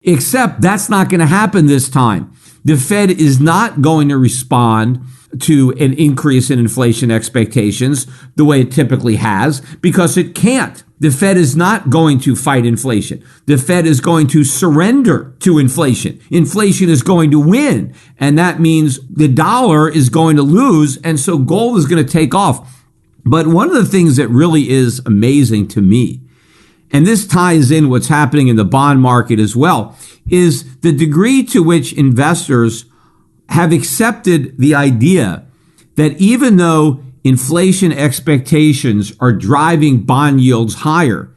Except that's not going to happen this time. The Fed is not going to respond to an increase in inflation expectations the way it typically has, because it can't. The Fed is not going to fight inflation. The Fed is going to surrender to inflation. Inflation is going to win, and that means the dollar is going to lose, and so gold is going to take off. But one of the things that really is amazing to me, and this ties in what's happening in the bond market as well, is the degree to which investors have accepted the idea that even though inflation expectations are driving bond yields higher,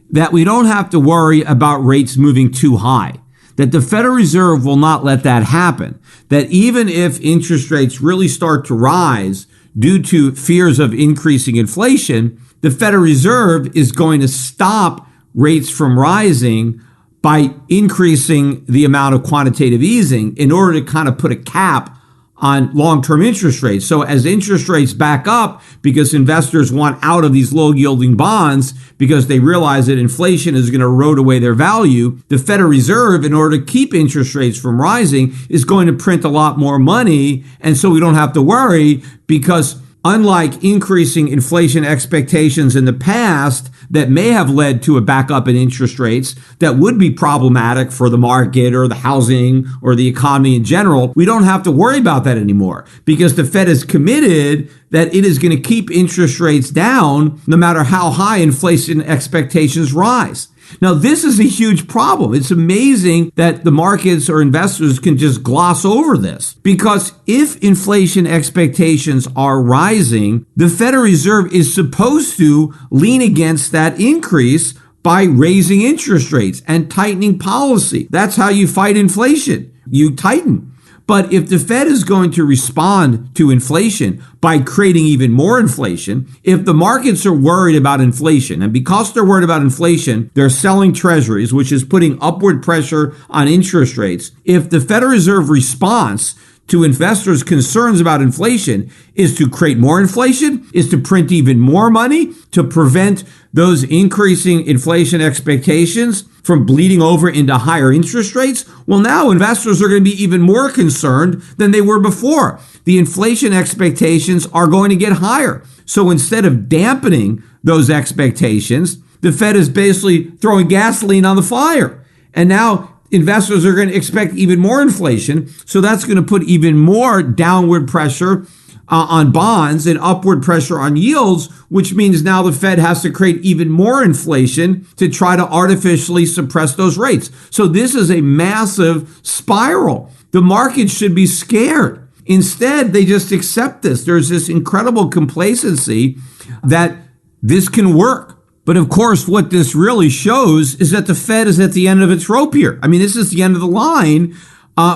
that we don't have to worry about rates moving too high, that the Federal Reserve will not let that happen, that even if interest rates really start to rise due to fears of increasing inflation, the Federal Reserve is going to stop rates from rising by increasing the amount of quantitative easing in order to kind of put a cap on long-term interest rates. So as interest rates back up, because investors want out of these low-yielding bonds because they realize that inflation is going to erode away their value, the Federal Reserve, in order to keep interest rates from rising, is going to print a lot more money. And so we don't have to worry, because unlike increasing inflation expectations in the past that may have led to a backup in interest rates that would be problematic for the market or the housing or the economy in general, we don't have to worry about that anymore, because the Fed is committed that it is going to keep interest rates down no matter how high inflation expectations rise. Now, this is a huge problem. It's amazing that the markets or investors can just gloss over this, because if inflation expectations are rising, the Federal Reserve is supposed to lean against that increase by raising interest rates and tightening policy. That's how you fight inflation. You tighten. But if the Fed is going to respond to inflation by creating even more inflation, if the markets are worried about inflation, and because they're worried about inflation, they're selling treasuries, which is putting upward pressure on interest rates. If the Federal Reserve response to investors' concerns about inflation is to create more inflation, is to print even more money to prevent those increasing inflation expectations from bleeding over into higher interest rates, well, now investors are going to be even more concerned than they were before. The inflation expectations are going to get higher. So instead of dampening those expectations, the Fed is basically throwing gasoline on the fire. And now investors are going to expect even more inflation. So that's going to put even more downward pressure on bonds and upward pressure on yields, which means now the Fed has to create even more inflation to try to artificially suppress those rates. So this is a massive spiral. The market should be scared. Instead, they just accept this. There's this incredible complacency that this can work. But of course, what this really shows is that the Fed is at the end of its rope here. I mean, this is the end of the line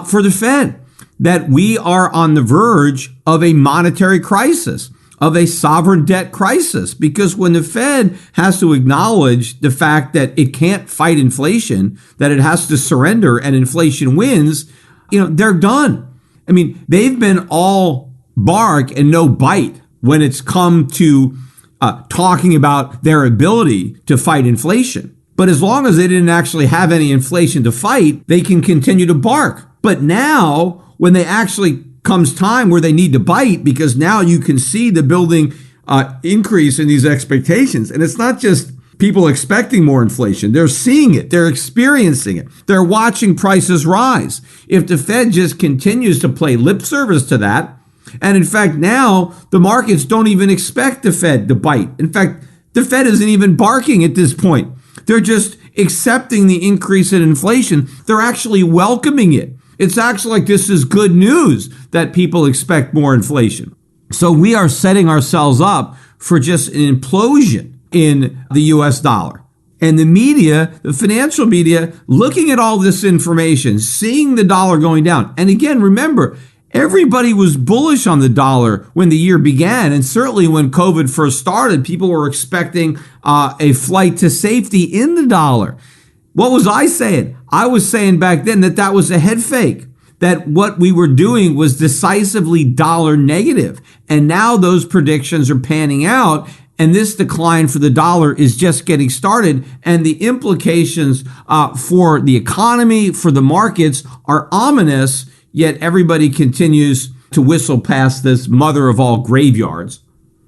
for the Fed, that we are on the verge of a monetary crisis, of a sovereign debt crisis. Because when the Fed has to acknowledge the fact that it can't fight inflation, that it has to surrender and inflation wins, they're done. I mean, they've been all bark and no bite when it's come to talking about their ability to fight inflation. But as long as they didn't actually have any inflation to fight, they can continue to bark. But now, when they actually comes time where they need to bite, because now you can see the building increase in these expectations. And it's not just people expecting more inflation. They're seeing it. They're experiencing it. They're watching prices rise. If the Fed just continues to play lip service to that, and in fact, now the markets don't even expect the Fed to bite. In fact, the Fed isn't even barking at this point. They're just accepting the increase in inflation. They're actually welcoming it. It's actually like this is good news that people expect more inflation. So we are setting ourselves up for just an implosion in the US dollar. And the media, the financial media, looking at all this information, seeing the dollar going down. And again, remember, everybody was bullish on the dollar when the year began. And certainly when COVID first started, people were expecting a flight to safety in the dollar. What was I saying? I was saying back then that that was a head fake, that what we were doing was decisively dollar negative. And now those predictions are panning out. And this decline for the dollar is just getting started. And the implications for the economy, for the markets, are ominous, yet everybody continues to whistle past this mother of all graveyards.